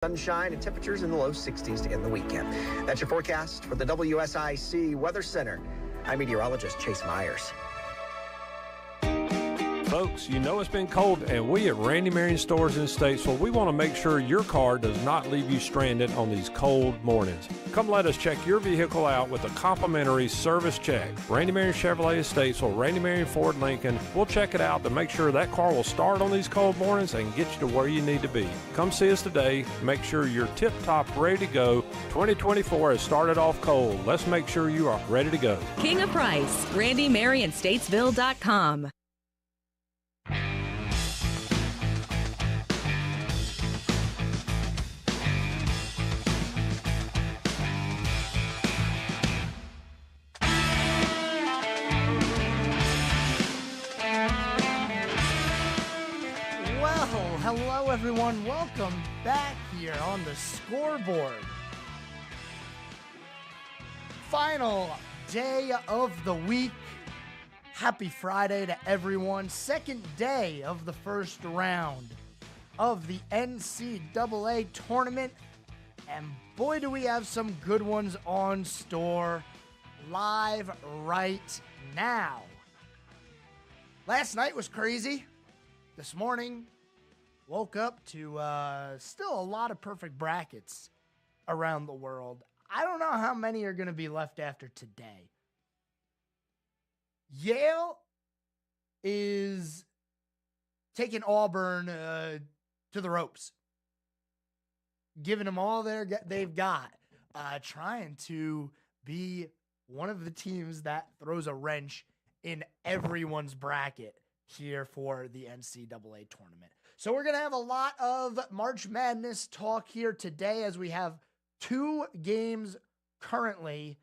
Sunshine and temperatures in the low 60s to end the weekend. That's your forecast for the WSIC Weather Center. I'm meteorologist Chase Myers. Folks, you know it's been cold, and we at Randy Marion Stores in Statesville, we want to make sure your car does not leave you stranded on these cold mornings. Come let us check your vehicle out with a complimentary service check. Randy Marion Chevrolet of Statesville, Randy Marion Ford Lincoln, we'll check it out to make sure that car will start on these cold mornings and get you to where you need to be. Come see us today. Make sure you're tip-top ready to go. 2024 has started off cold. Let's make sure you are ready to go. King of Price, RandyMarionStatesville.com. Hello, everyone. Welcome back here on the Scoreboard. Final day of the week. Happy Friday to everyone. Second day of the first round of the NCAA tournament. And boy, do we have some good ones on store live right now. Last night was crazy. This morning, woke up to still a lot of perfect brackets around the world. I don't know how many are going to be left after today. Yale is taking Auburn to the ropes, giving them all they've got, trying to be one of the teams that throws a wrench in everyone's bracket here for the NCAA tournament. So we're going to have a lot of March Madness talk here today as we have two games currently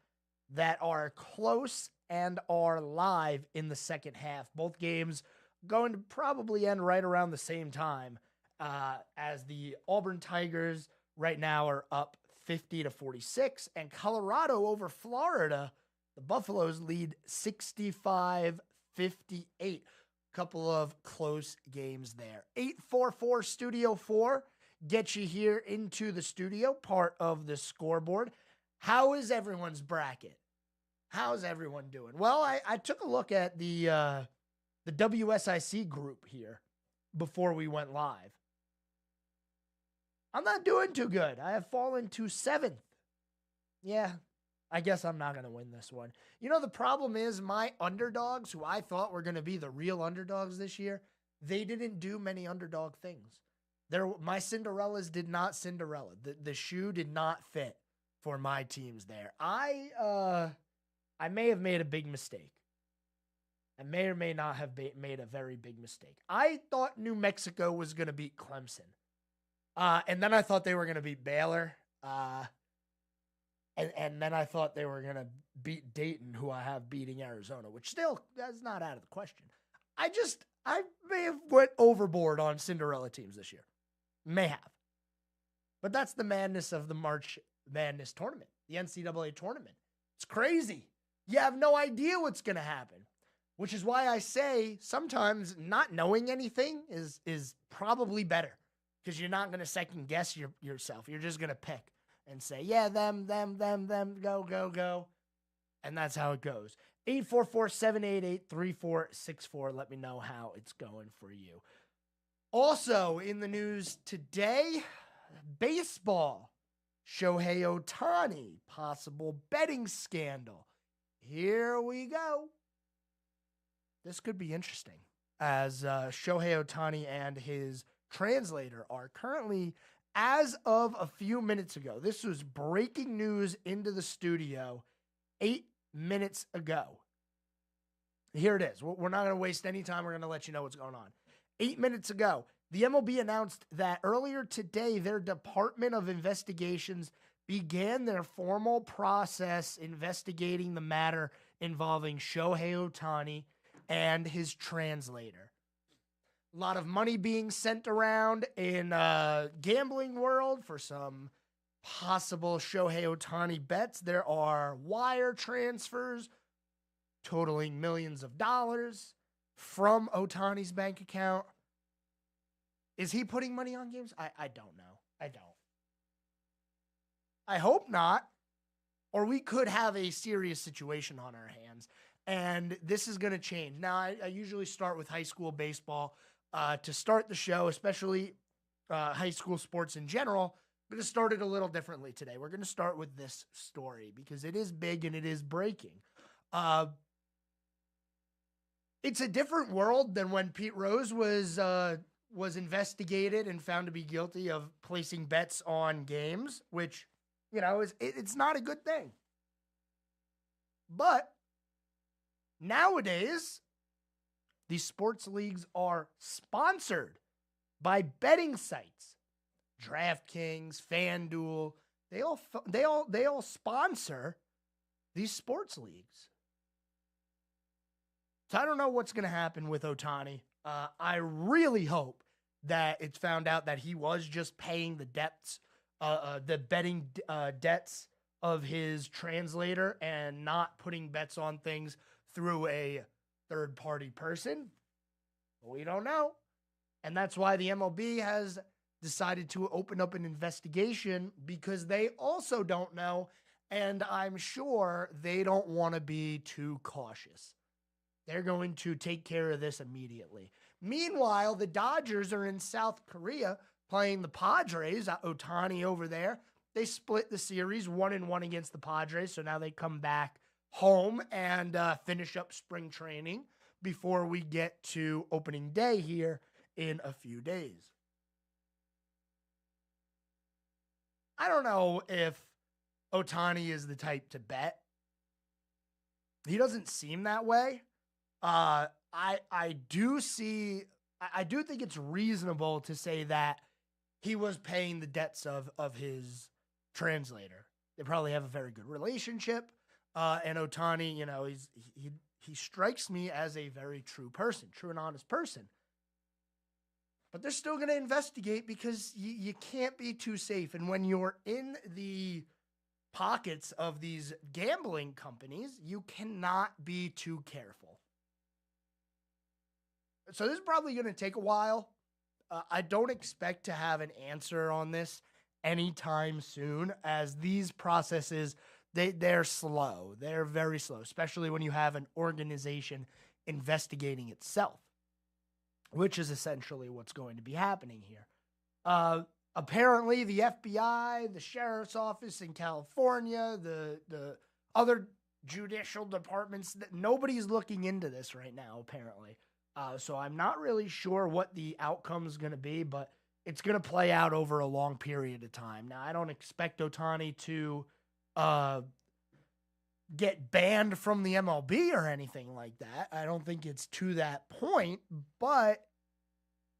that are close and are live in the second half. Both games going to probably end right around the same time as the Auburn Tigers right now are up 50-46, and Colorado over Florida, the Buffaloes lead 65-58. Couple of close games there. 844 Studio 4 gets you here into the studio, part of the Scoreboard. How is everyone's bracket? How's everyone doing? Well, I took a look at the WSIC group here before we went live. I'm not doing too good. I have fallen to 7th. Yeah, I guess I'm not going to win this one. You know, the problem is my underdogs, who I thought were going to be the real underdogs this year, they didn't do many underdog things. My Cinderellas did not Cinderella. The shoe did not fit for my teams there. I may have made a big mistake. I may or may not have made a very big mistake. I thought New Mexico was going to beat Clemson. And then I thought they were going to beat Baylor. And then I thought they were going to beat Dayton, who I have beating Arizona, which still is not out of the question. I may have went overboard on Cinderella teams this year. May have. But that's the madness of the March Madness tournament, the NCAA tournament. It's crazy. You have no idea what's going to happen, which is why I say sometimes not knowing anything is probably better, because you're not going to second guess yourself. You're just going to pick and say, yeah, them, go. And that's how it goes. 844-788-3464. Let me know how it's going for you. Also in the news today, baseball. Shohei Ohtani, possible betting scandal. Here we go. This could be interesting, as Shohei Ohtani and his translator are currently, as of a few minutes ago, this was breaking news into the studio 8 minutes ago. Here it is. We're not going to waste any time. We're going to let you know what's going on. 8 minutes ago, the MLB announced that earlier today, their Department of Investigations began their formal process investigating the matter involving Shohei Ohtani and his translator. A lot of money being sent around in gambling world for some possible Shohei Ohtani bets. There are wire transfers totaling millions of dollars from Ohtani's bank account. Is he putting money on games? I don't know. I don't. I hope not, or we could have a serious situation on our hands. And this is going to change. Now, I usually start with high school baseball to start the show, especially high school sports in general. I'm going to start it a little differently today. We're going to start with this story because it is big and it is breaking. It's a different world than when Pete Rose was investigated and found to be guilty of placing bets on games, which, you know, it's not a good thing. But nowadays, these sports leagues are sponsored by betting sites. DraftKings, FanDuel, they all sponsor these sports leagues. So I don't know what's going to happen with Ohtani. I really hope that it's found out that he was just paying the betting debts of his translator and not putting bets on things through a third-party person. We don't know. And that's why the MLB has decided to open up an investigation, because they also don't know, and I'm sure they don't want to be too cautious. They're going to take care of this immediately. Meanwhile, the Dodgers are in South Korea playing the Padres. Ohtani over there. They split the series 1-1 against the Padres, so now they come back home and finish up spring training before we get to opening day here in a few days. I don't know if Ohtani is the type to bet. He doesn't seem that way. I do think it's reasonable to say that he was paying the debts of his translator. They probably have a very good relationship. And Ohtani, you know, he strikes me as a very true and honest person. But they're still going to investigate because you can't be too safe. And when you're in the pockets of these gambling companies, you cannot be too careful. So this is probably going to take a while. I don't expect to have an answer on this anytime soon, as these processes, they're slow. They're very slow, especially when you have an organization investigating itself, which is essentially what's going to be happening here. Apparently, the FBI, the sheriff's office in California, the other judicial departments, nobody's looking into this right now, apparently. So I'm not really sure what the outcome is going to be, but it's going to play out over a long period of time. Now, I don't expect Ohtani to get banned from the MLB or anything like that. I don't think it's to that point, but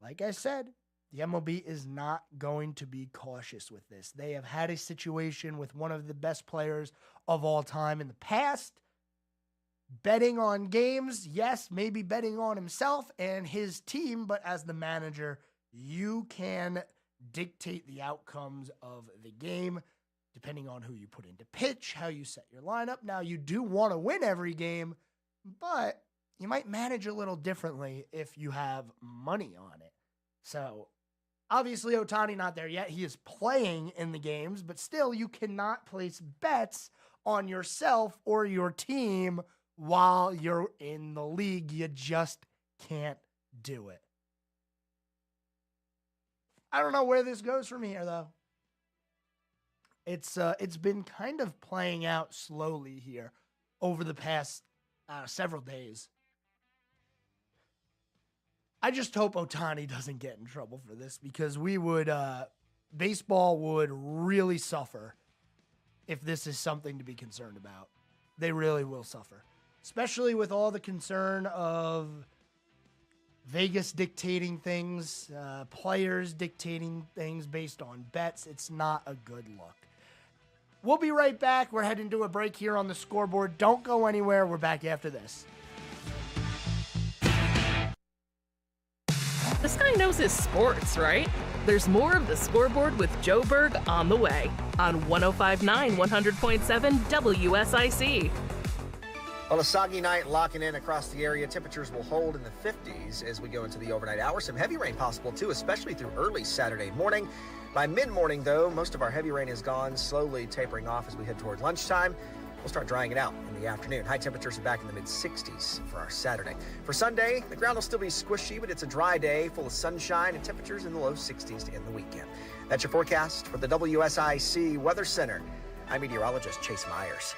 like I said, the MLB is not going to be cautious with this. They have had a situation with one of the best players of all time in the past. Betting on games, yes, maybe betting on himself and his team, but as the manager, you can dictate the outcomes of the game depending on who you put into pitch, how you set your lineup. Now, you do want to win every game, but you might manage a little differently if you have money on it. So, obviously, Ohtani not there yet. He is playing in the games, but still, you cannot place bets on yourself or your team while you're in the league. You just can't do it. I don't know where this goes from here, though. It's been kind of playing out slowly here over the past several days. I just hope Ohtani doesn't get in trouble for this, because baseball would really suffer if this is something to be concerned about. They really will suffer, especially with all the concern of Vegas dictating things, players dictating things based on bets. It's not a good look. We'll be right back. We're heading to a break here on the Scoreboard. Don't go anywhere. We're back after this. This guy knows his sports, right? There's more of the Scoreboard with Joe Berg on the way on 105.9 100.7 WSIC. Well, a soggy night locking in across the area. Temperatures will hold in the 50s as we go into the overnight hours. Some heavy rain possible, too, especially through early Saturday morning. By mid-morning, though, most of our heavy rain is gone, slowly tapering off as we head toward lunchtime. We'll start drying it out in the afternoon. High temperatures are back in the mid-60s for our Saturday. For Sunday, the ground will still be squishy, but it's a dry day full of sunshine and temperatures in the low 60s to end the weekend. That's your forecast for the WSIC Weather Center. I'm meteorologist Chase Myers.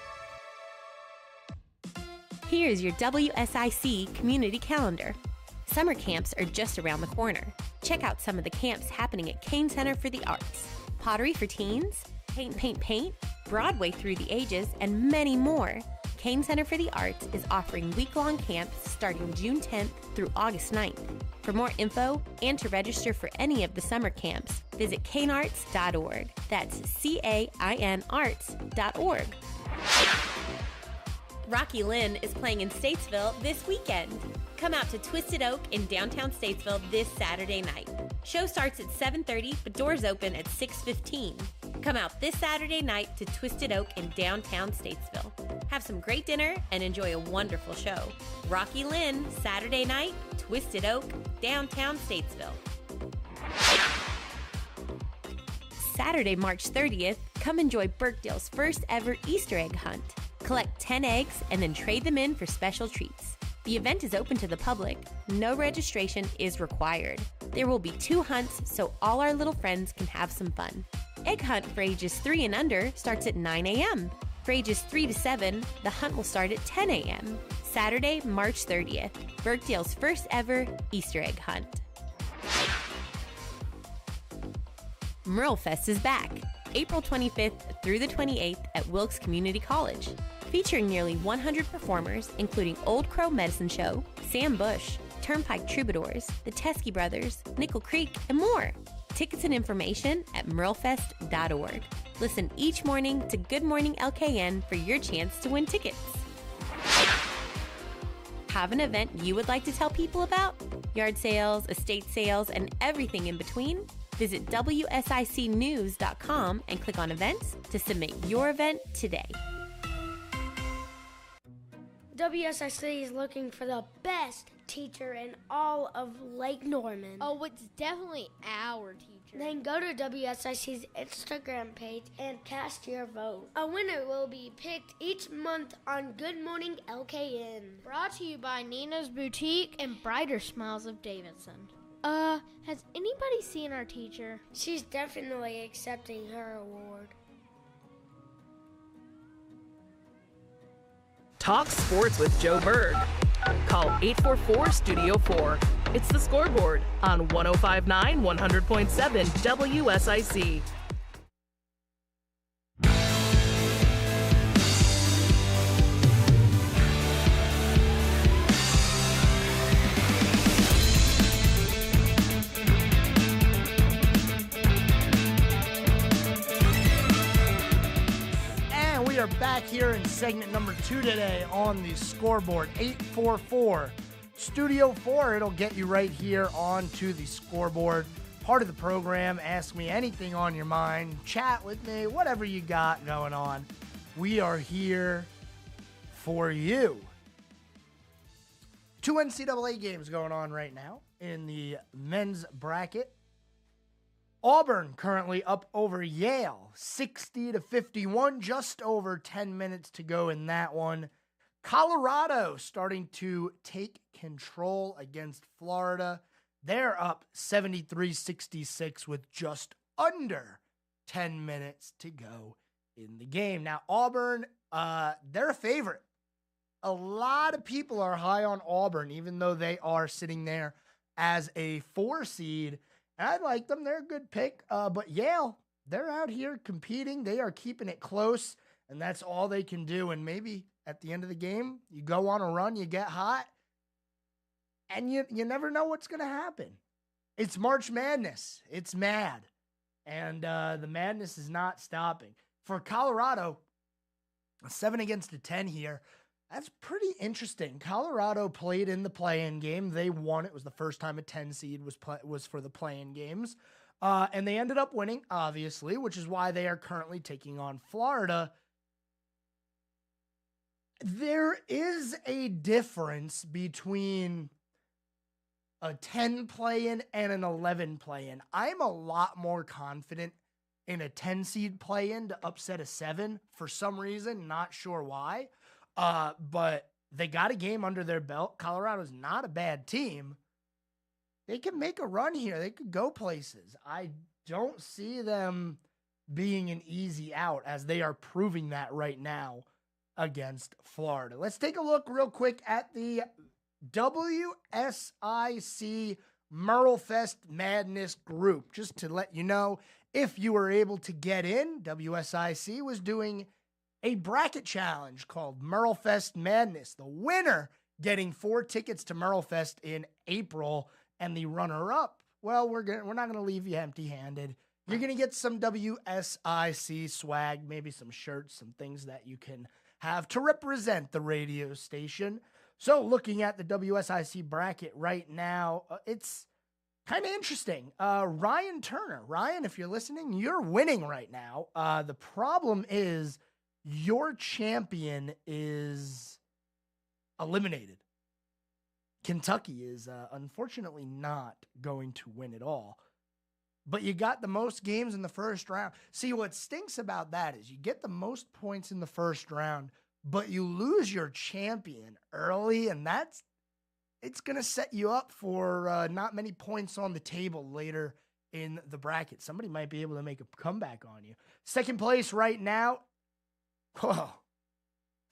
Here's your WSIC community calendar. Summer camps are just around the corner. Check out some of the camps happening at Kane Center for the Arts. Pottery for teens, paint, Broadway through the ages, and many more. Kane Center for the Arts is offering week-long camps starting June 10th through August 9th. For more info and to register for any of the summer camps, visit canearts.org. That's CAIN arts.org. Rocky Lynn is playing in Statesville this weekend. Come out to Twisted Oak in downtown Statesville this Saturday night. Show starts at 7:30, but doors open at 6:15. Come out this Saturday night to Twisted Oak in downtown Statesville. Have some great dinner and enjoy a wonderful show. Rocky Lynn, Saturday night, Twisted Oak, downtown Statesville. Saturday, March 30th, come enjoy Birkdale's first ever Easter egg hunt. Collect 10 eggs and then trade them in for special treats. The event is open to the public. No registration is required. There will be 2 hunts so all our little friends can have some fun. Egg hunt for ages 3 and under starts at 9 a.m. For ages 3 to 7, the hunt will start at 10 a.m. Saturday, March 30th, Birkdale's first ever Easter egg hunt. Merlefest is back, April 25th through the 28th at Wilkes Community College. Featuring nearly 100 performers, including Old Crow Medicine Show, Sam Bush, Turnpike Troubadours, the Teskey Brothers, Nickel Creek, and more. Tickets and information at merlefest.org. Listen each morning to Good Morning LKN for your chance to win tickets. Have an event you would like to tell people about? Yard sales, estate sales, and everything in between? Visit WSICnews.com and click on events to submit your event today. WSIC is looking for the best teacher in all of Lake Norman. Oh, it's definitely our teacher. Then go to WSIC's Instagram page and cast your vote. A winner will be picked each month on Good Morning LKN. Brought to you by Nina's Boutique and Brighter Smiles of Davidson. Has anybody seen our teacher? She's definitely accepting her award. Talk sports with Joe Berg. Call 844-STUDIO-4. It's the Scoreboard on 105.9, 100.7 WSIC. We are back here in segment number 2 today on the Scoreboard. 844 Studio 4. It'll get you right here onto the Scoreboard. Part of the program. Ask me anything on your mind. Chat with me. Whatever you got going on. We are here for you. 2 NCAA games going on right now in the men's bracket. Auburn currently up over Yale, 60-51, just over 10 minutes to go in that one. Colorado starting to take control against Florida. They're up 73-66 with just under 10 minutes to go in the game. Now, Auburn, they're a favorite. A lot of people are high on Auburn, even though they are sitting there as a 4 seed. I like them. They're a good pick. But Yale, they're out here competing. They are keeping it close, and that's all they can do. And maybe at the end of the game, you go on a run, you get hot, and you never know what's going to happen. It's March Madness. It's mad. And the madness is not stopping. For Colorado, a 7-10 here. That's pretty interesting. Colorado played in the play-in game. They won. It was the first time a 10 seed was for the play-in games. And they ended up winning, obviously, which is why they are currently taking on Florida. There is a difference between a 10 play-in and an 11 play-in. I'm a lot more confident in a 10 seed play-in to upset a 7 for some reason, not sure why. But they got a game under their belt. Colorado's not a bad team. They can make a run here. They could go places. I don't see them being an easy out, as they are proving that right now against Florida. Let's take a look real quick at the WSIC Merlefest Madness group. Just to let you know, if you were able to get in, WSIC was doing a bracket challenge called Merlefest Madness. The winner getting 4 tickets to Merlefest in April, and the runner-up, well, we're not going to leave you empty-handed. You're going to get some WSIC swag, maybe some shirts, some things that you can have to represent the radio station. So looking at the WSIC bracket right now, it's kind of interesting. Ryan Turner. Ryan, if you're listening, you're winning right now. The problem is your champion is eliminated. Kentucky is unfortunately not going to win at all. But you got the most games in the first round. See, what stinks about that is you get the most points in the first round, but you lose your champion early, and it's going to set you up for not many points on the table later in the bracket. Somebody might be able to make a comeback on you. Second place right now,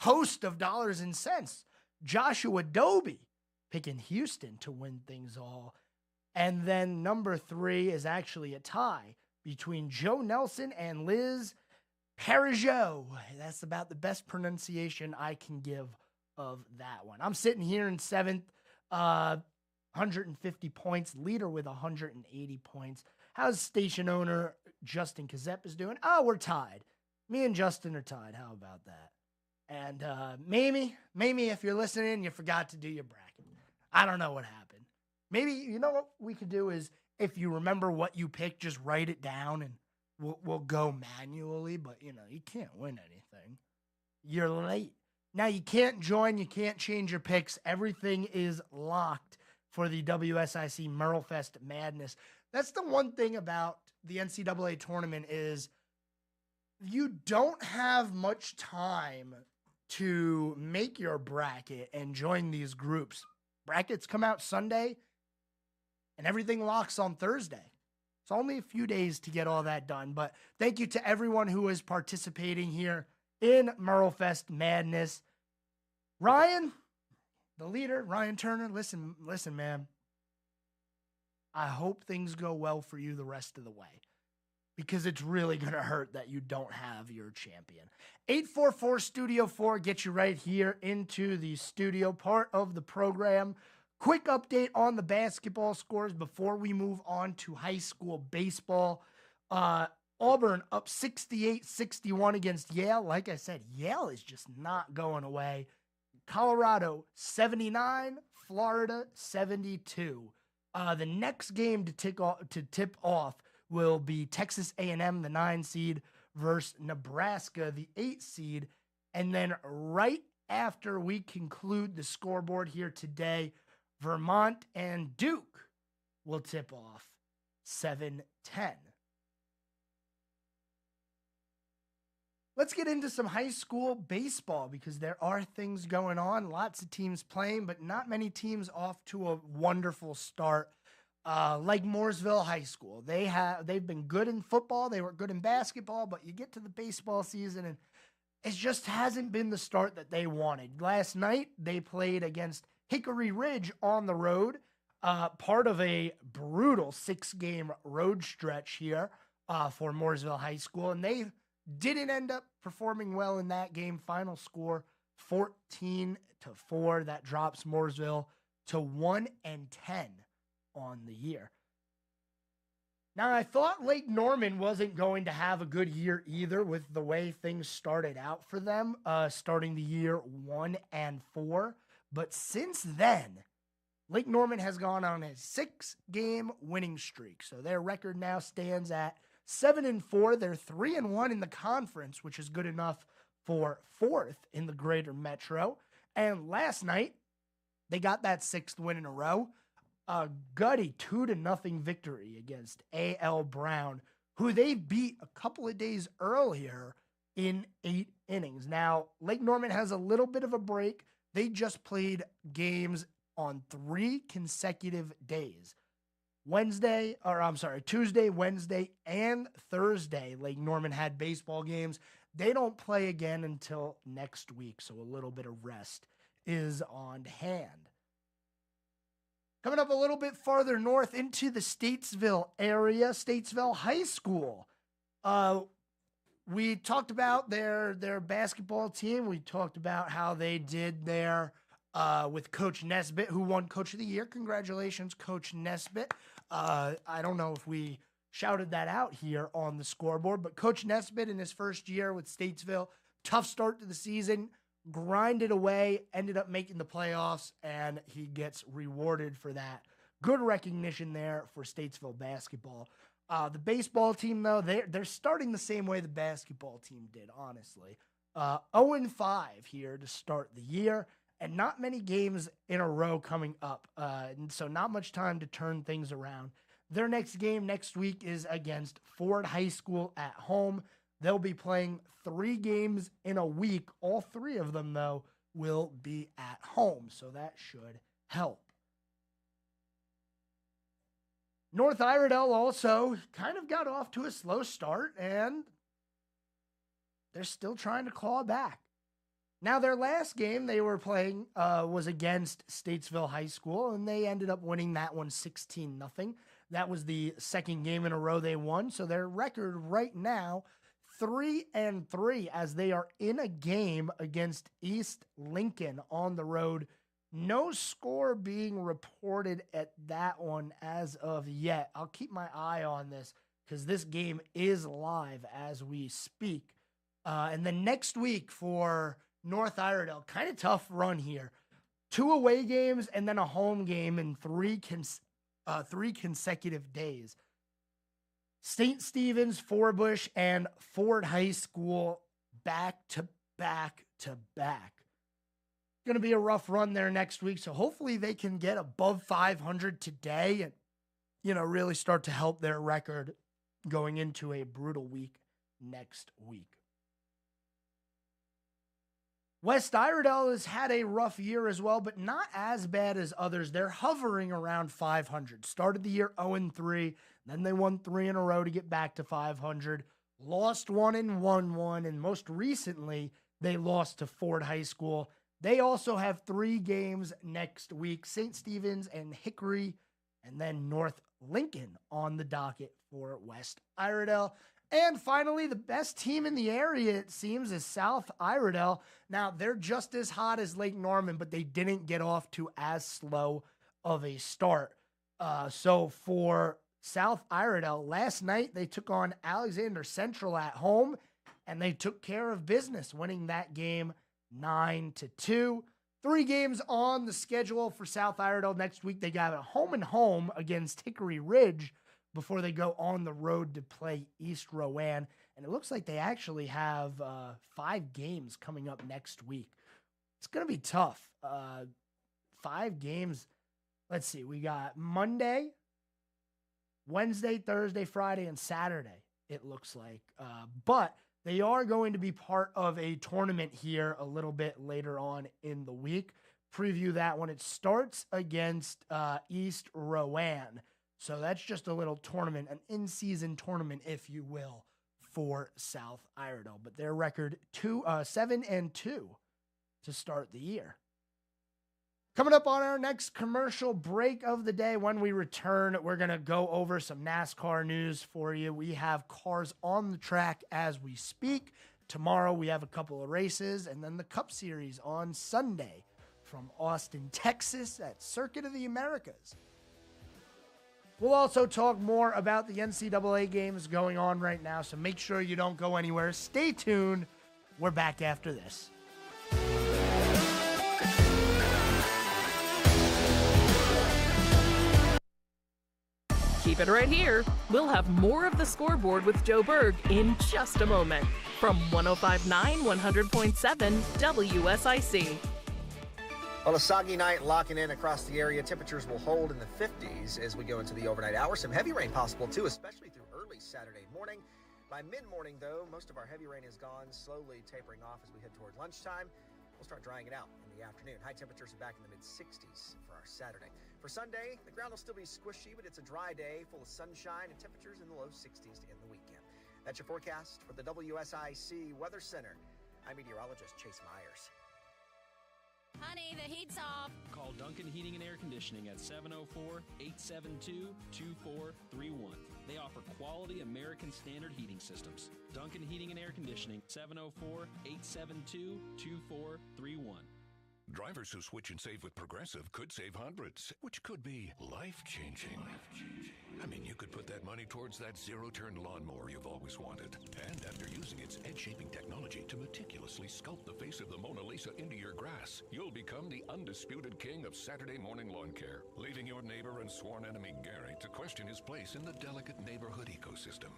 host of dollars and cents, Joshua Doby, picking Houston to win things all. And then number 3 is actually a tie between Joe Nelson and Liz Perigeau. That's about the best pronunciation I can give of that one. I'm sitting here in 7th, 150 points, leader with 180 points. How's station owner Justin Kazep is doing? Oh, we're tied. Me and Justin are tied. How about that? And Mamie, if you're listening, you forgot to do your bracket. I don't know what happened. Maybe, you know what we could do is, if you remember what you picked, just write it down and we'll go manually. But, you can't win anything. You're late. Now, you can't join. You can't change your picks. Everything is locked for the WSIC Merlefest Madness. That's the one thing about the NCAA tournament is you don't have much time to make your bracket and join these groups. Brackets come out Sunday, and everything locks on Thursday. It's only a few days to get all that done. But thank you to everyone who is participating here in Merlefest Madness. Ryan, the leader, Ryan Turner, listen, man. I hope things go well for you the rest of the way, because it's really going to hurt that you don't have your champion. 844 Studio 4 gets you right here into the studio part of the program. Quick update on the basketball scores before we move on to high school baseball. Auburn up 68-61 against Yale. Like I said, Yale is just not going away. Colorado 79, Florida 72. The next game to tip off will be Texas A&M, the 9 seed, versus Nebraska, the 8 seed. And then right after we conclude the scoreboard here today, Vermont and Duke will tip off 7-10. Let's get into some high school baseball, because there are things going on. Lots of teams playing, but not many teams off to a wonderful start. Like Mooresville High School. They've been good in football. They were good in basketball, but you get to the baseball season and it just hasn't been the start that they wanted. Last night, they played against Hickory Ridge on the road, part of a brutal 6-game road stretch here for Mooresville High School, and they didn't end up performing well in that game. Final score 14-4. That drops Mooresville to 1-10 on the year. Now, I thought Lake Norman wasn't going to have a good year either with the way things started out for them, starting the year 1-4. But since then, Lake Norman has gone on a 6-game winning streak. So their record now stands at 7-4. They're 3-1 in the conference, which is good enough for 4th in the greater metro. And last night, they got that 6th win in a row. A gutty 2-0 victory against A.L. Brown, who they beat a couple of days earlier in 8 innings. Now, Lake Norman has a little bit of a break. They just played games on 3 consecutive days. Tuesday, Wednesday, and Thursday, Lake Norman had baseball games. They don't play again until next week, so a little bit of rest is on hand. Coming up a little bit farther north into the Statesville area, Statesville High School. We talked about their basketball team. We talked about how they did there with Coach Nesbitt, who won Coach of the Year. Congratulations, Coach Nesbitt. I don't know if we shouted that out here on the scoreboard, but Coach Nesbitt in his first year with Statesville, tough start to the season, grinded away, ended up making the playoffs, and he gets rewarded for that. Good recognition there for Statesville basketball. The baseball team, though, they're starting the same way the basketball team did, honestly. 0-5 here to start the year, and not many games in a row coming up, and so not much time to turn things around. Their next game next week is against Ford High School at home. They'll be playing 3 games in a week. All 3 of them, though, will be at home, so that should help. North Iredell also kind of got off to a slow start, and they're still trying to claw back. Now, their last game they were playing was against Statesville High School, and they ended up winning that one 16-0. That was the second game in a row they won, so their record right now, 3-3, as they are in a game against East Lincoln on the road. No score being reported at that one as of yet. I'll keep my eye on this because this game is live as we speak. And then next week for North Iredell, kind of tough run here. 2 away games and then a home game in 3 consecutive days. St. Stephen's, Forbush, and Ford High School back to back to back. Going to be a rough run there next week, so hopefully they can get above 500 today and, really start to help their record going into a brutal week next week. West Iredell has had a rough year as well, but not as bad as others. They're hovering around 500. Started the year 0-3, then they won 3 in a row to get back to 500. Lost 1 and won 1, and most recently, they lost to Ford High School. They also have 3 games next week, St. Stephen's and Hickory, and then North Lincoln on the docket for West Iredell. And finally, the best team in the area, it seems, is South Iredell. Now, they're just as hot as Lake Norman, but they didn't get off to as slow of a start. So for South Iredell, last night they took on Alexander Central at home, and they took care of business, winning that game 9-2. 3 games on the schedule for South Iredell next week. They got a home against Hickory Ridge before they go on the road to play East Rowan. And it looks like they actually have 5 games coming up next week. It's going to be tough. 5 games. Let's see. We got Monday, Wednesday, Thursday, Friday, and Saturday, it looks like. But they are going to be part of a tournament here a little bit later on in the week. Preview that when it starts against East Rowan. So that's just a little tournament, an in-season tournament, if you will, for South Iredell. But their record 7-2 to start the year. Coming up on our next commercial break of the day, when we return, we're going to go over some NASCAR news for you. We have cars on the track as we speak. Tomorrow we have a couple of races, and then the Cup Series on Sunday from Austin, Texas at Circuit of the Americas. We'll also talk more about the NCAA games going on right now, so make sure you don't go anywhere. Stay tuned. We're back after this. Keep Keep it right here. We'll have more of the Scoreboard with Joe Berg in just a moment from 105.9 100.7 WSIC. Well, a soggy night locking in across the area. Temperatures will hold in the 50s as we go into the overnight hours. Some heavy rain possible, too, especially through early Saturday morning. By mid-morning, though, most of our heavy rain is gone, slowly tapering off as we head toward lunchtime. We'll start drying it out in the afternoon. High temperatures are back in the mid-60s for our Saturday. For Sunday, the ground will still be squishy, but it's a dry day full of sunshine and temperatures in the low 60s to end the weekend. That's your forecast for the WSIC Weather Center. I'm meteorologist Chase Myers. Honey, the heat's off. Call Duncan Heating and Air Conditioning at 704-872-2431. They offer quality American Standard heating systems. Duncan Heating and Air Conditioning, 704-872-2431. Drivers who switch and save with Progressive could save hundreds, which could be life-changing. I mean, you could put that money towards that zero-turn lawnmower you've always wanted. And after using its edge-shaping technology to meticulously sculpt the face of the Mona Lisa into your grass, you'll become the undisputed king of Saturday morning lawn care, leaving your neighbor and sworn enemy Gary to question his place in the delicate neighborhood ecosystem.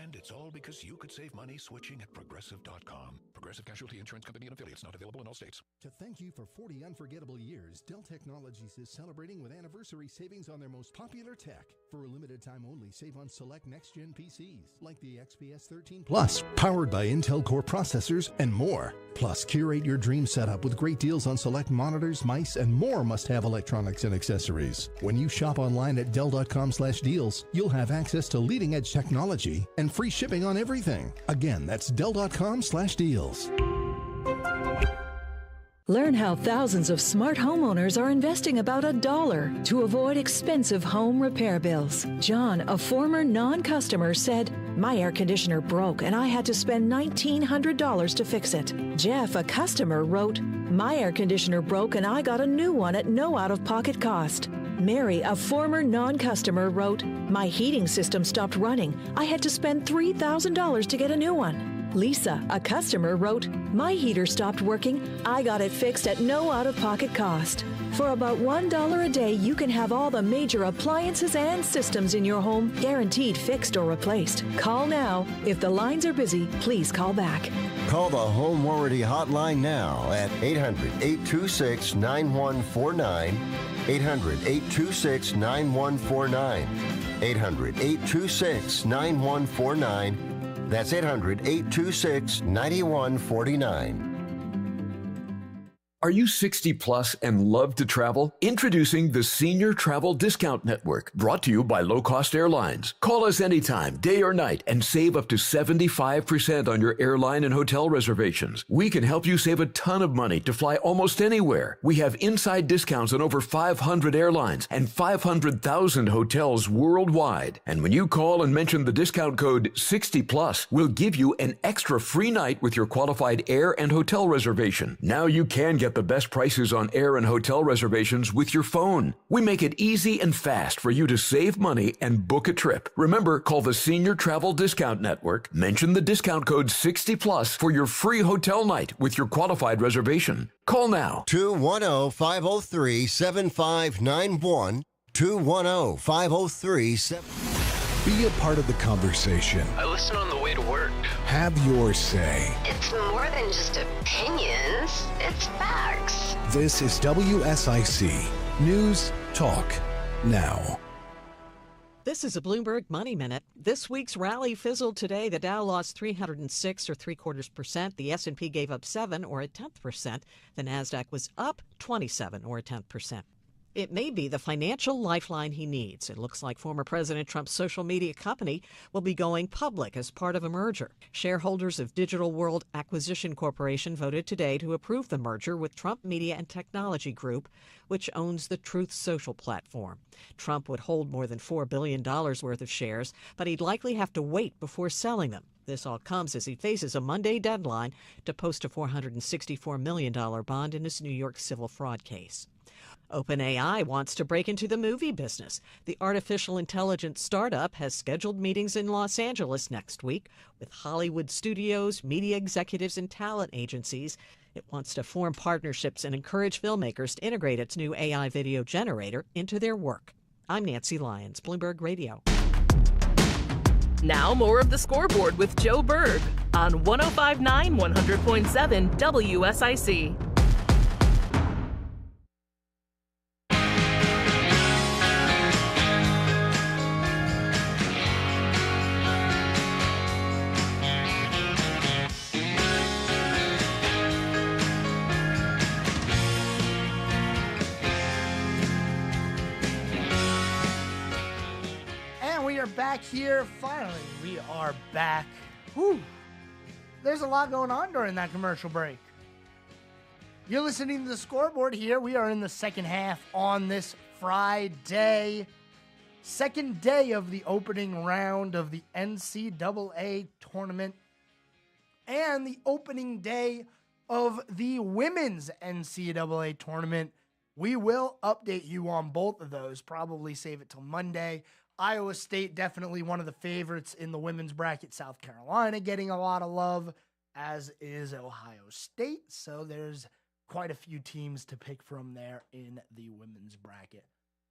And it's all because you could save money switching at Progressive.com. Progressive Casualty Insurance Company and affiliates, not available in all states. To thank you for 40 unforgettable years, Dell Technologies is celebrating with anniversary savings on their most popular tech. For a limited time only, save on select next-gen PCs, like the XPS 13 Plus, powered by Intel Core processors and more. Plus, curate your dream setup with great deals on select monitors, mice, and more must-have electronics and accessories. When you shop online at Dell.com/deals, you'll have access to leading-edge technology and free shipping on everything. Again, that's Dell.com/deals. Learn how thousands of smart homeowners are investing about $1 to avoid expensive home repair bills. John, a former non-customer, said, "My air conditioner broke and I had to spend $1,900 to fix it." Jeff, a customer, wrote, "My air conditioner broke and I got a new one at no out-of-pocket cost." Mary, a former non-customer, wrote, "My heating system stopped running. I had to spend $3,000 to get a new one." Lisa, a customer, wrote, "My heater stopped working. I got it fixed at no out-of-pocket cost." For about $1 a day, you can have all the major appliances and systems in your home guaranteed fixed or replaced. Call now. If the lines are busy, please call back. Call the Home Warranty Hotline now at 800-826-9149, 800-826-9149, 800-826-9149. That's 800-826-9149. Are you 60 plus and love to travel? Introducing the Senior Travel Discount Network, brought to you by Low Cost Airlines. Call us anytime, day or night, and save up to 75% on your airline and hotel reservations. We can help you save a ton of money to fly almost anywhere. We have inside discounts on over 500 airlines and 500,000 hotels worldwide. And when you call and mention the discount code 60 plus, we'll give you an extra free night with your qualified air and hotel reservation. Now you can get the best prices on air and hotel reservations with your phone. We make it easy and fast for you to save money and book a trip. Remember, call the Senior Travel Discount Network, mention the discount code 60 plus for your free hotel night with your qualified reservation. Call now. 210-503-7591, 210-503-7591. Be a part of the conversation. I listen on the way to work. Have your say. It's more than just opinions, it's facts. This is WSIC News Talk Now. This is a Bloomberg Money Minute. This week's rally fizzled today. The Dow lost 306 or 0.75%. The S&P gave up 7 or 0.1%. The Nasdaq was up 27 or 0.1%. It may be the financial lifeline he needs. It looks like former President Trump's social media company will be going public as part of a merger. Shareholders of Digital World Acquisition Corporation voted today to approve the merger with Trump Media and Technology Group, which owns the Truth Social platform. Trump would hold more than $4 billion worth of shares, but he'd likely have to wait before selling them. This all comes as he faces a Monday deadline to post a $464 million bond in his New York civil fraud case. OpenAI wants to break into the movie business. The artificial intelligence startup has scheduled meetings in Los Angeles next week with Hollywood studios, media executives, and talent agencies. It wants to form partnerships and encourage filmmakers to integrate its new AI video generator into their work. I'm Nancy Lyons, Bloomberg Radio. Now more of the Scoreboard with Joe Berg on 105.9 100.7 WSIC. Back here, finally, we are back. Whew. There's a lot going on during that commercial break. You're listening to the Scoreboard here. We are in the second half on this Friday. Second day of the opening round of the NCAA tournament and the opening day of the women's NCAA tournament. We will update you on both of those, probably save it till Monday. Iowa State, definitely one of the favorites in the women's bracket. South Carolina getting a lot of love, as is Ohio State. So there's quite a few teams to pick from there in the women's bracket.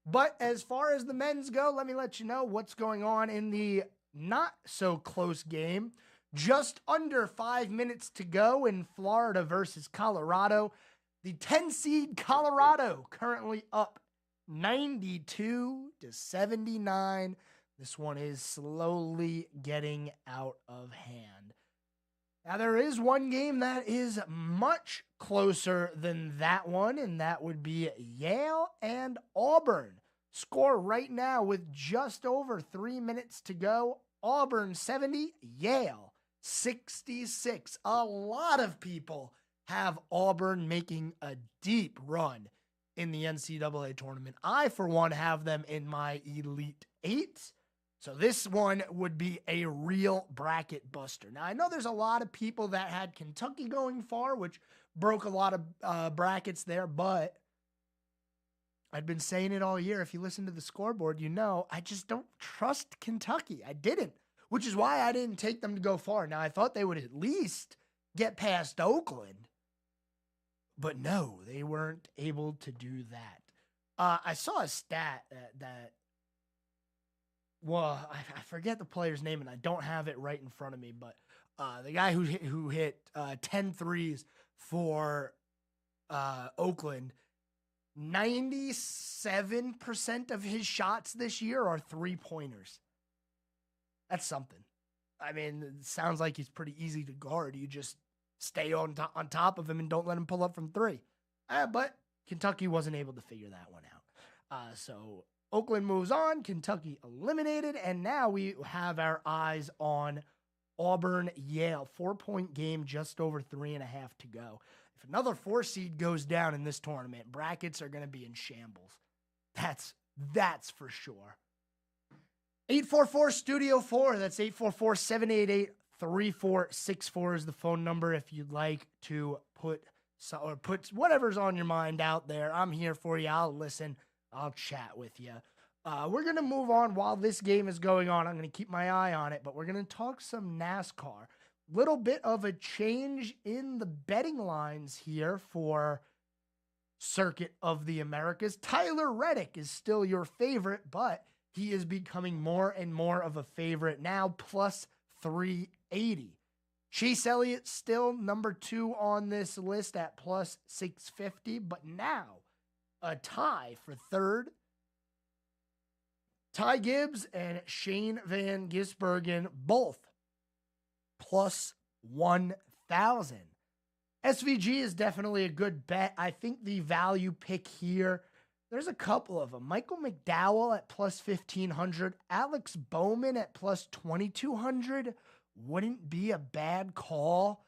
But as far as the men's go, let me let you know what's going on in the not-so-close game. Just under 5 minutes to go in Florida versus Colorado. The 10-seed Colorado currently up 92-79. This one is slowly getting out of hand. Now, there is one game that is much closer than that one, and that would be Yale and Auburn. Score right now with just over 3 minutes to go. Auburn 70, Yale 66. A lot of people have Auburn making a deep run in the NCAA tournament. I, for one, have them in my Elite Eight. So this one would be a real bracket buster. Now, I know there's a lot of people that had Kentucky going far, which broke a lot of brackets there, but I'd been saying it all year. If you listen to the Scoreboard, you know I just don't trust Kentucky. I didn't, which is why I didn't take them to go far. Now, I thought they would at least get past Oakland. But no, they weren't able to do that. I saw a stat that I forget the player's name, and I don't have it right in front of me, but the guy who hit 10 threes for Oakland, 97% of his shots this year are three-pointers. That's something. I mean, it sounds like he's pretty easy to guard. You just stay on top of him and don't let him pull up from three. But Kentucky wasn't able to figure that one out. So Oakland moves on, Kentucky eliminated, and now we have our eyes on Auburn-Yale. 4-point game, just over 3.5 to go. If another 4 seed goes down in this tournament, brackets are going to be in shambles. That's for sure. 844-STUDIO-4. That's 844-788-3464 is the phone number if you'd like to put whatever's on your mind out there. I'm here for you. I'll listen. I'll chat with you. We're going to move on while this game is going on. I'm going to keep my eye on it, but we're going to talk some NASCAR. Little bit of a change in the betting lines here for Circuit of the Americas. Tyler Reddick is still your favorite, but he is becoming more and more of a favorite now, plus 380. Chase Elliott still number 2 on this list at plus 650, but now a tie for third. Ty Gibbs and Shane Van Gisbergen both plus 1,000. SVG is definitely a good bet. I think the value pick here, there's a couple of them. Michael McDowell at plus 1,500. Alex Bowman at plus 2,200 wouldn't be a bad call.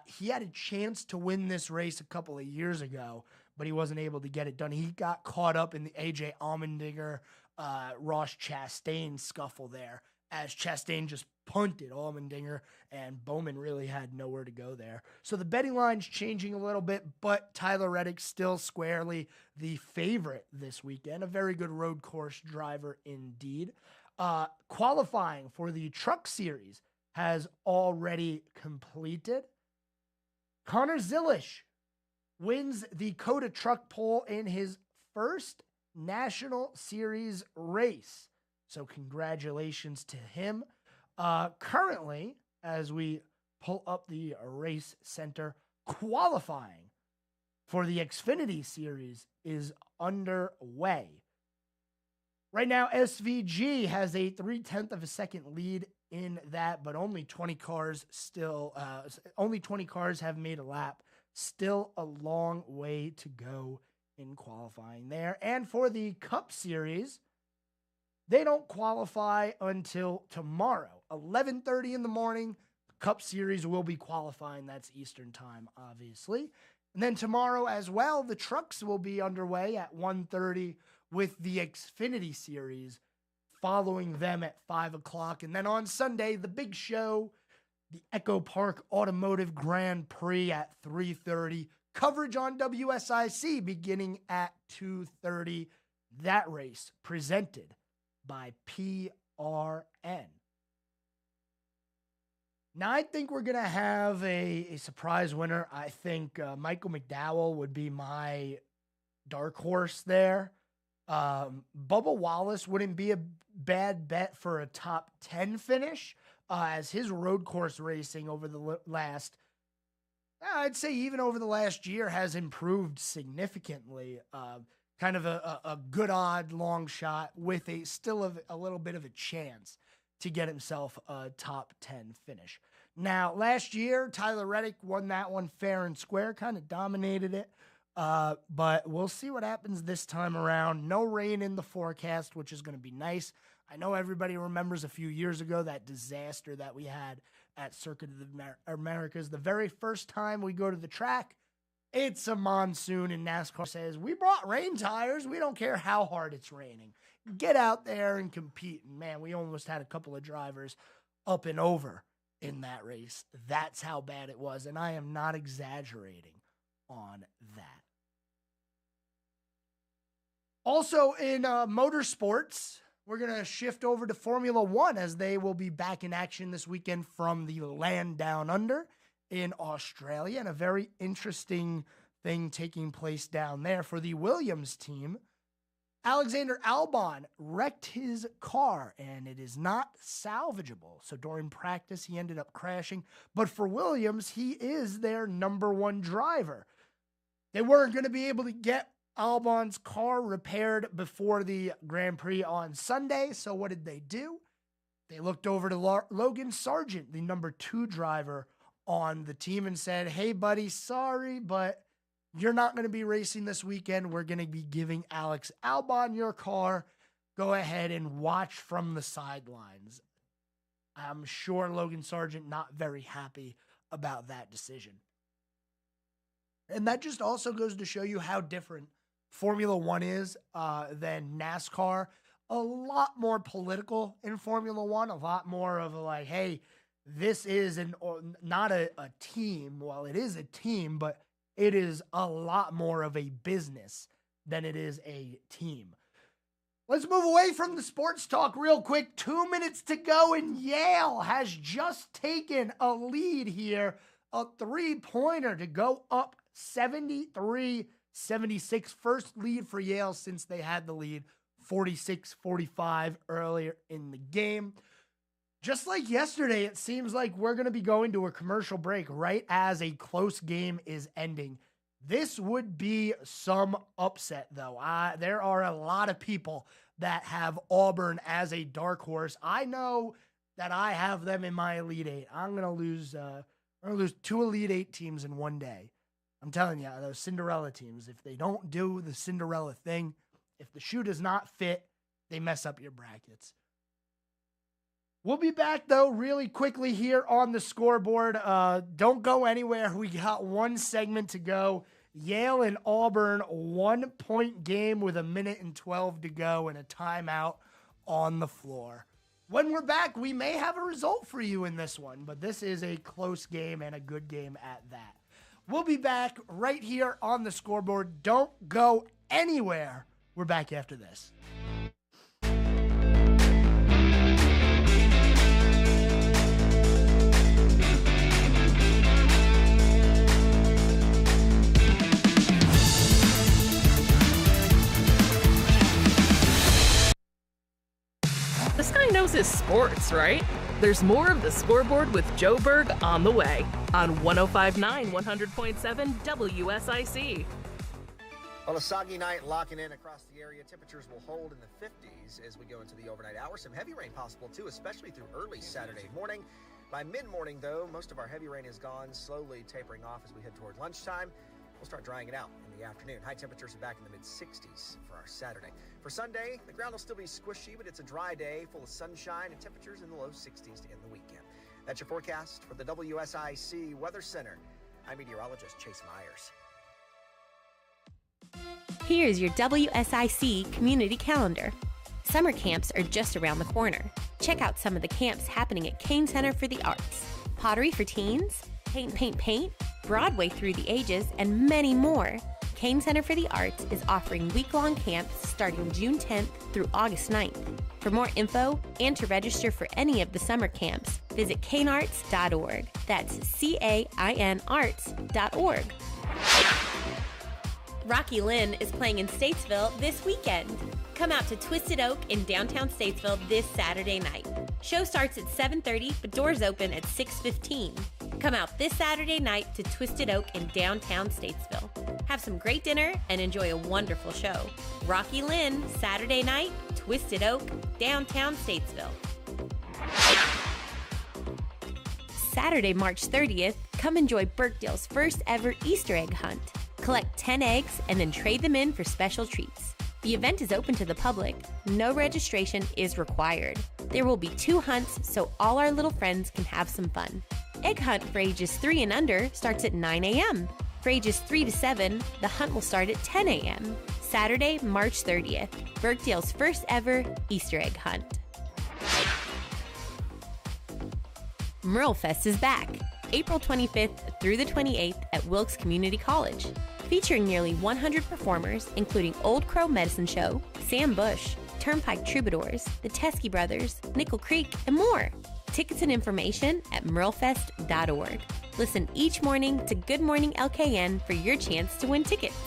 He had a chance to win this race a couple of years ago, but he wasn't able to get it done. He got caught up in the A.J. Allmendinger, Ross Chastain scuffle there, as Chastain just punted Allmendinger, and Bowman really had nowhere to go there. So the betting line's changing a little bit, but Tyler Reddick still squarely the favorite this weekend. A very good road course driver indeed. Qualifying for the Truck Series has already completed. Connor Zilisch wins the COTA Truck Pole in his first National Series race. So congratulations to him. Currently, as we pull up the race center, qualifying for the Xfinity Series is underway. Right now, SVG has a 0.3 of a second lead in that, but only 20 cars have made a lap. Still a long way to go in qualifying there. And for the Cup Series, they don't qualify until tomorrow, 11:30 in the morning. The Cup Series will be qualifying. That's Eastern time, obviously. And then tomorrow as well, the trucks will be underway at 1:30 with the Xfinity Series, following them at 5 o'clock. And then on Sunday, the big show, the Echo Park Automotive Grand Prix at 3:30. Coverage on WSIC beginning at 2:30. That race presented by PRN. Now, I think we're going to have a surprise winner. I think Michael McDowell would be my dark horse there. Bubba Wallace wouldn't be a bad bet for a top 10 finish, as his road course racing over the last, I'd say even over the last year, has improved significantly. Kind of a good odd long shot with still a little bit of a chance to get himself a top 10 finish. Now, last year, Tyler Reddick won that one fair and square, kind of dominated it. But we'll see what happens this time around. No rain in the forecast, which is going to be nice. I know everybody remembers a few years ago that disaster that we had at Circuit of the Americas. The very first time we go to the track, it's a monsoon, and NASCAR says, we brought rain tires. We don't care how hard it's raining. Get out there and compete. And man, we almost had a couple of drivers up and over in that race. That's how bad it was, and I am not exaggerating on that. Also in motorsports, we're going to shift over to Formula One, as they will be back in action this weekend from the land down under in Australia, and a very interesting thing taking place down there for the Williams team. Alexander Albon wrecked his car, and it is not salvageable. So during practice, he ended up crashing. But for Williams, he is their number one driver. They weren't going to be able to get Albon's car repaired before the Grand Prix on Sunday. So what did they do? They looked over to Logan Sargent, the number 2 driver on the team, and said, hey, buddy, sorry, but you're not going to be racing this weekend. We're going to be giving Alex Albon your car. Go ahead and watch from the sidelines. I'm sure Logan Sargent not very happy about that decision. And that just also goes to show you how different Formula One is than NASCAR. A lot more political in Formula One, a lot more of a like, hey, this is not a team. Well, it is a team, but it is a lot more of a business than it is a team. Let's move away from the sports talk real quick. 2 minutes to go, and Yale has just taken a lead here. A 3-pointer to go up 73-76. First lead for Yale since they had the lead 46-45 earlier in the game. Just like yesterday, it seems like we're going to be going to a commercial break right as a close game is ending. This would be some upset, though. There are a lot of people that have Auburn as a dark horse. I know that I have them in my Elite Eight. I'm going to lose 2 Elite Eight teams in one day. I'm telling you, those Cinderella teams, if they don't do the Cinderella thing, if the shoe does not fit, they mess up your brackets. We'll be back, though, really quickly here on the scoreboard. Don't go anywhere. We got one segment to go. Yale and Auburn, 1-point game with 1:12 to go and a timeout on the floor. When we're back, we may have a result for you in this one, but this is a close game and a good game at that. We'll be back right here on the scoreboard. Don't go anywhere. We're back after this. sports, right? There's more of the Scoreboard with Joe Berg on the way on 105.9 100.7 WSIC. Well, a soggy night locking in across the area. Temperatures will hold in the 50s as we go into the overnight hour. Some heavy rain possible, too, especially through early Saturday morning. By mid-morning, though, most of our heavy rain is gone, slowly tapering off as we head toward lunchtime. We'll start drying it out in the afternoon. High temperatures are back in the mid-60s for our Saturday. For Sunday, the ground will still be squishy, but it's a dry day full of sunshine and temperatures in the low 60s to end the weekend. That's your forecast for the WSIC Weather Center. I'm meteorologist Chase Myers. Here's your WSIC community calendar. Summer camps are just around the corner. Check out some of the camps happening at Kane Center for the Arts. Pottery for teens, paint, Broadway through the ages, and many more. Kane Center for the Arts is offering week-long camps starting June 10th through August 9th. For more info and to register for any of the summer camps, visit canearts.org. That's CAIN arts.org. Rocky Lynn is playing in Statesville this weekend. Come out to Twisted Oak in downtown Statesville this Saturday night. Show starts at 7:30, but doors open at 6:15. Come out this Saturday night to Twisted Oak in downtown Statesville. Have some great dinner and enjoy a wonderful show. Rocky Lynn, Saturday night, Twisted Oak, downtown Statesville. Saturday, March 30th, come enjoy Birkdale's first ever Easter egg hunt. Collect 10 eggs and then trade them in for special treats. The event is open to the public. No registration is required. There will be 2 hunts so all our little friends can have some fun. Egg hunt for ages 3 and under starts at 9 a.m. For ages 3 to 7, the hunt will start at 10 a.m. Saturday, March 30th, Birkdale's first ever Easter egg hunt. Merlefest is back, April 25th through the 28th at Wilkes Community College. Featuring nearly 100 performers, including Old Crow Medicine Show, Sam Bush, Turnpike Troubadours, the Teskey Brothers, Nickel Creek, and more. Tickets and information at merlefest.org. Listen each morning to Good Morning LKN for your chance to win tickets.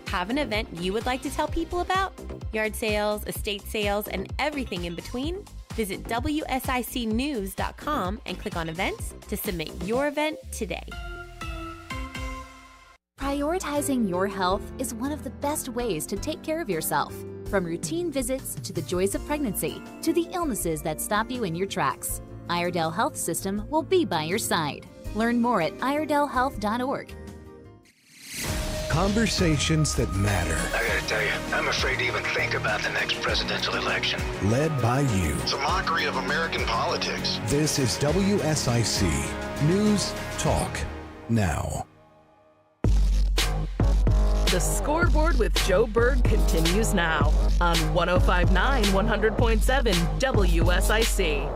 Have an event you would like to tell people about? Yard sales, estate sales, and everything in between? Visit WSICnews.com and click on events to submit your event today. Prioritizing your health is one of the best ways to take care of yourself. From routine visits to the joys of pregnancy to the illnesses that stop you in your tracks, Iredell Health System will be by your side. Learn more at iredellhealth.org. Conversations that matter. I gotta tell you, I'm afraid to even think about the next presidential election. Led by you. It's a mockery of American politics. This is WSIC News Talk Now. The Scoreboard with Joe Berg continues now on 105.9 100.7 WSIC.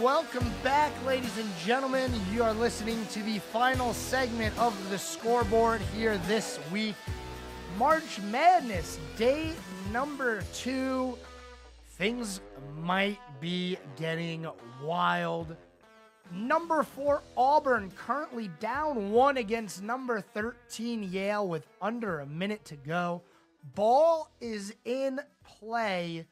Welcome back, ladies and gentlemen. You are listening to the final segment of the Scoreboard here this week. March Madness, day number 2. Things might be getting wild. Number 4 Auburn currently down 1 against number 13 Yale with under a minute to go. Ball is in play.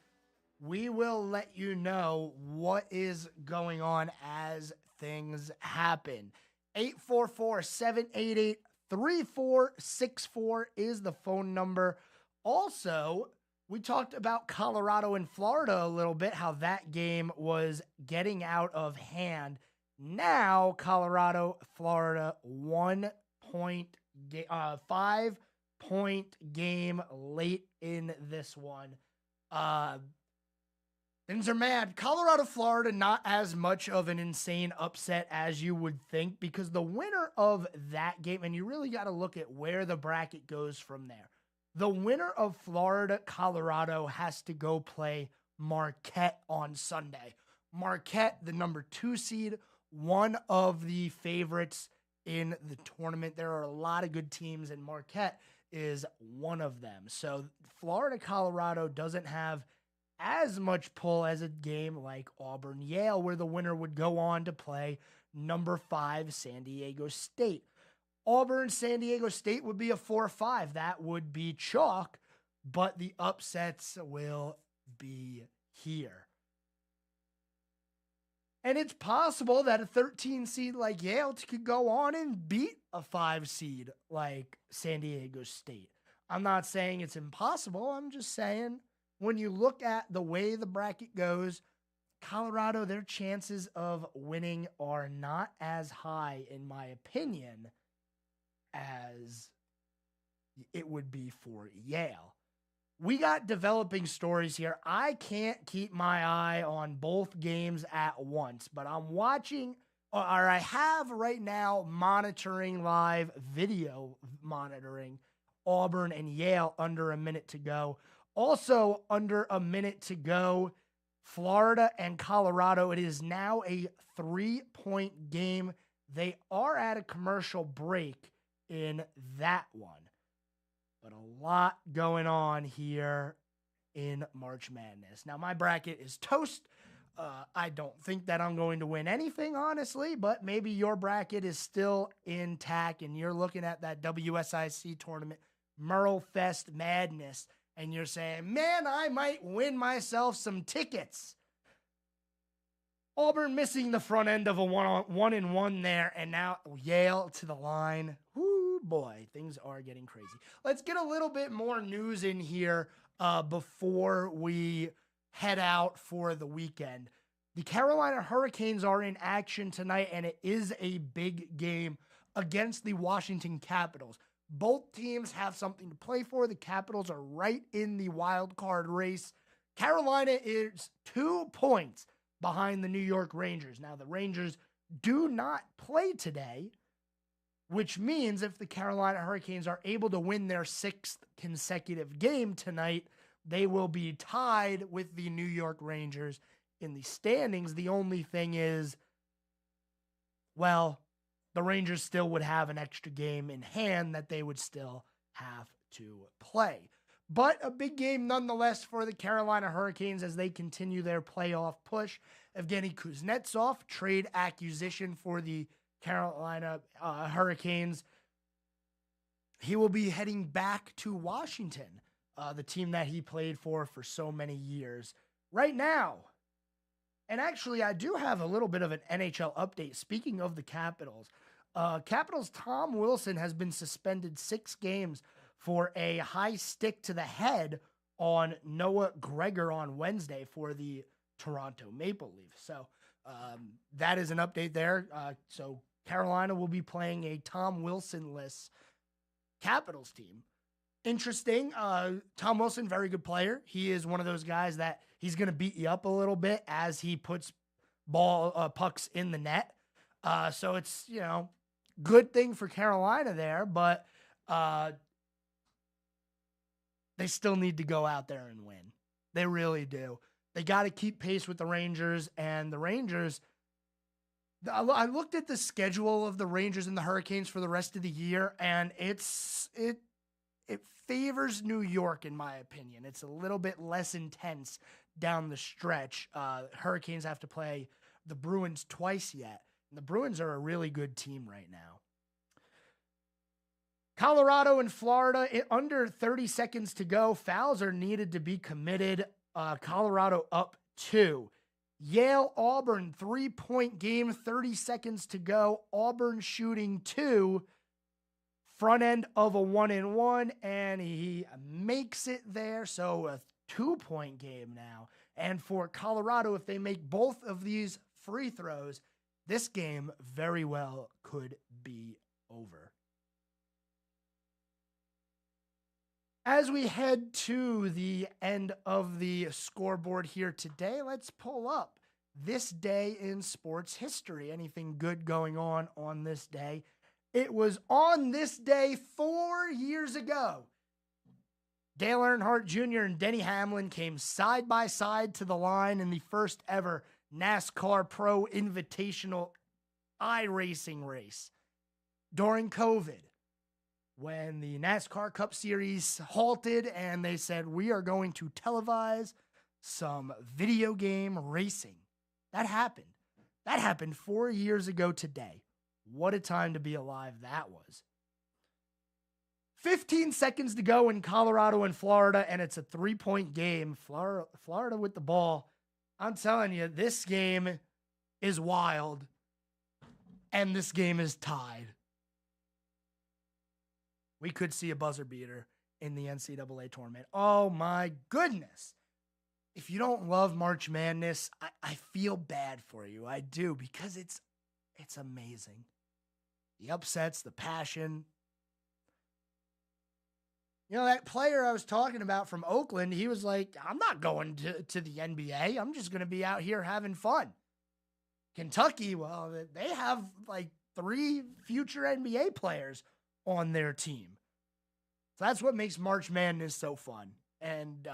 We will let you know what is going on as things happen. 844-788-3464 is the phone number. Also, we talked about Colorado and Florida a little bit, how that game was getting out of hand. Now, Colorado, Florida, 5-point game late in this one. Things are mad. Colorado, Florida, not as much of an insane upset as you would think, because the winner of that game, and you really got to look at where the bracket goes from there. The winner of Florida, Colorado, has to go play Marquette on Sunday. Marquette, the number 2 seed, one of the favorites in the tournament. There are a lot of good teams, and Marquette is one of them. So Florida, Colorado doesn't have as much pull as a game like Auburn-Yale, where the winner would go on to play number 5 San Diego State. Auburn-San Diego State would be a 4-5. That would be chalk, but the upsets will be here. And it's possible that a 13 seed like Yale could go on and beat a 5 seed like San Diego State. I'm not saying it's impossible. I'm just saying when you look at the way the bracket goes, Colorado, their chances of winning are not as high, in my opinion, as it would be for Yale. We got developing stories here. I can't keep my eye on both games at once, but I'm watching, or I have right now monitoring live video monitoring Auburn and Yale under a minute to go. Also under a minute to go, Florida and Colorado. It is now a 3-point game. They are at a commercial break in that one. But a lot going on here in March Madness. Now, my bracket is toast. I don't think that I'm going to win anything, honestly, but maybe your bracket is still intact and you're looking at that WSIC tournament, Merle Fest Madness, and you're saying, man, I might win myself some tickets. Auburn missing the front end of a 1-1 there, and now Yale to the line. Whoo, boy, things are getting crazy. Let's get a little bit more news in here before we head out for the weekend. The Carolina Hurricanes are in action tonight, and it is a big game against the Washington Capitals. Both teams have something to play for. The Capitals are right in the wild card race. Carolina is 2 points behind the New York Rangers. Now, the Rangers do not play today, which means if the Carolina Hurricanes are able to win their 6th consecutive game tonight, they will be tied with the New York Rangers in the standings. The only thing is, well, the Rangers still would have an extra game in hand that they would still have to play. But a big game nonetheless for the Carolina Hurricanes as they continue their playoff push. Evgeny Kuznetsov, trade acquisition for the Carolina Hurricanes. He will be heading back to Washington, the team that he played for so many years. Right now, and actually I do have a little bit of an NHL update. Speaking of the Capitals, Capitals' Tom Wilson has been suspended 6 games for a high stick to the head on Noah Gregor on Wednesday for the Toronto Maple Leafs. So that is an update there. So Carolina will be playing a Tom Wilson-less Capitals team. Interesting. Tom Wilson, very good player. He is one of those guys that he's going to beat you up a little bit as he puts pucks in the net. So it's, good thing for Carolina there, but they still need to go out there and win. They really do. They got to keep pace with the Rangers, and the Rangers, I looked at the schedule of the Rangers and the Hurricanes for the rest of the year, and it favors New York, in my opinion. It's a little bit less intense down the stretch. Hurricanes have to play the Bruins twice yet. And the Bruins are a really good team right now. Colorado and Florida, under 30 seconds to go. Fouls are needed to be committed. Colorado up 2. Yale, Auburn, 3-point game, 30 seconds to go. Auburn shooting 2. Front end of a 1-1, and he makes it there. So a 2-point game now. And for Colorado, if they make both of these free throws, this game very well could be over. As we head to the end of the scoreboard here today, let's pull up this day in sports history. Anything good going on this day? It was on this day 4 years ago. Dale Earnhardt Jr. and Denny Hamlin came side by side to the line in the first ever NASCAR Pro Invitational iRacing race during COVID. When the NASCAR Cup Series halted and they said, we are going to televise some video game racing. That happened. That happened 4 years ago today. What a time to be alive that was. 15 seconds to go in Colorado and Florida, and it's a 3-point game. Florida with the ball. I'm telling you, this game is wild, and this game is tied. We could see a buzzer beater in the NCAA tournament. Oh, my goodness. If you don't love March Madness, I feel bad for you. I do, because it's amazing. The upsets, the passion. You know, that player I was talking about from Oakland, he was like, I'm not going to the NBA. I'm just going to be out here having fun. Kentucky, well, they have like 3 future NBA players on their team. So that's what makes March Madness so fun. And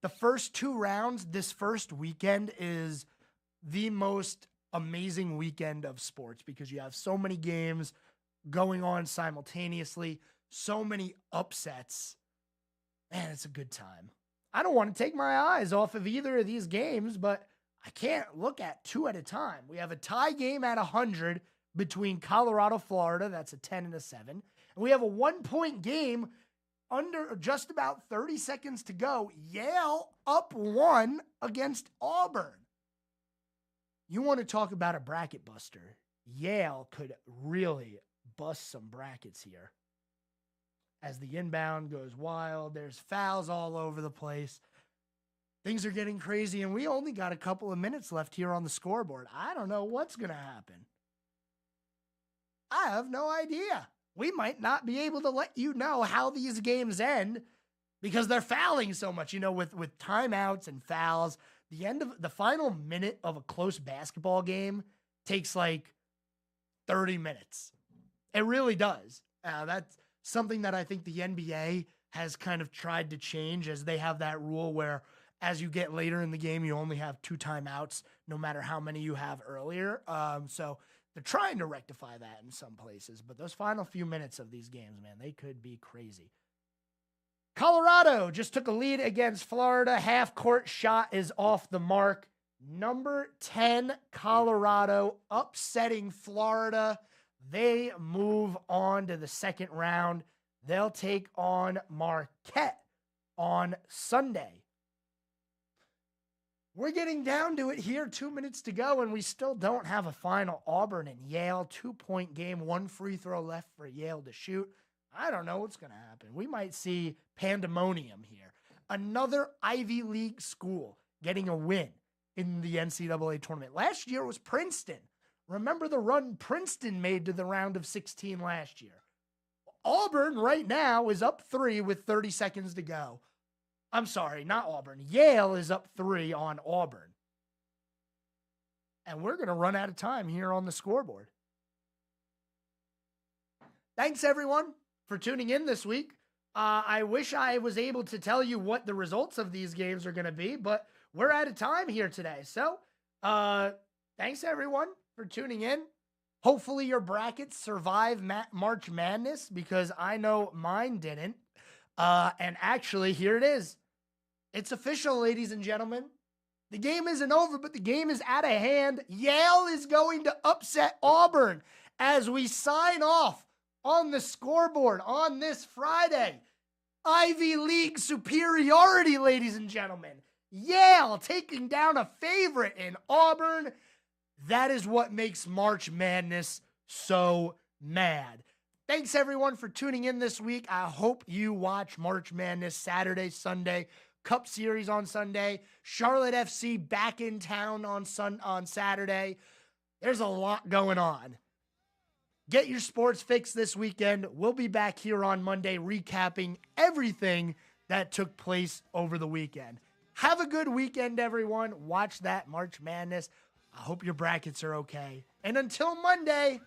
the first 2 rounds, this first weekend is the most amazing weekend of sports because you have so many games going on simultaneously, so many upsets. Man, it's a good time. I don't want to take my eyes off of either of these games, but I can't look at 2 at a time. We have a tie game at 100 between Colorado, Florida. That's a 10 and a 7. And we have a 1-point game under just about 30 seconds to go. Yale up 1 against Auburn. You want to talk about a bracket buster. Yale could really bust some brackets here. As the inbound goes wild, there's fouls all over the place. Things are getting crazy, and we only got a couple of minutes left here on the scoreboard. I don't know what's going to happen. I have no idea. We might not be able to let you know how these games end because they're fouling so much. You know, with timeouts and fouls, the final minute of a close basketball game takes like 30 minutes. It really does. That's something that I think the NBA has kind of tried to change, as they have that rule where as you get later in the game, you only have 2 timeouts, no matter how many you have earlier. So they're trying to rectify that in some places, but those final few minutes of these games, man, they could be crazy. Colorado just took a lead against Florida. Half-court shot is off the mark. Number 10, Colorado, upsetting Florida. They move on to the second round. They'll take on Marquette on Sunday. We're getting down to it here, 2 minutes to go, and we still don't have a final. Auburn and Yale, 2-point game, 1 free throw left for Yale to shoot. I don't know what's going to happen. We might see pandemonium here. Another Ivy League school getting a win in the NCAA tournament. Last year was Princeton. Remember the run Princeton made to the round of 16 last year. Auburn right now is up 3 with 30 seconds to go. I'm sorry, not Auburn. Yale is up 3 on Auburn. And we're going to run out of time here on the scoreboard. Thanks, everyone, for tuning in this week. I wish I was able to tell you what the results of these games are going to be, but we're out of time here today. So, thanks, everyone, for tuning in. Hopefully your brackets survive March Madness, because I know mine didn't. And actually, here it is. It's official, ladies and gentlemen. The game isn't over, but the game is out of hand. Yale is going to upset Auburn as we sign off on the scoreboard on this Friday. Ivy League superiority, ladies and gentlemen. Yale taking down a favorite in Auburn. That is what makes March Madness so mad. Thanks, everyone, for tuning in this week. I hope you watch March Madness Saturday, Sunday, Cup Series on Sunday, Charlotte FC back in town on Saturday. There's a lot going on. Get your sports fix this weekend. We'll be back here on Monday recapping everything that took place over the weekend. Have a good weekend, everyone. Watch that March Madness. I hope your brackets are okay. And until Monday,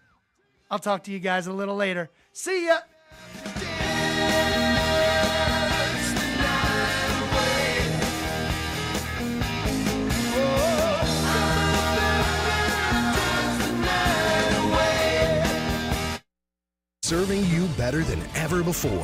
I'll talk to you guys a little later. See ya! Serving you better than ever before.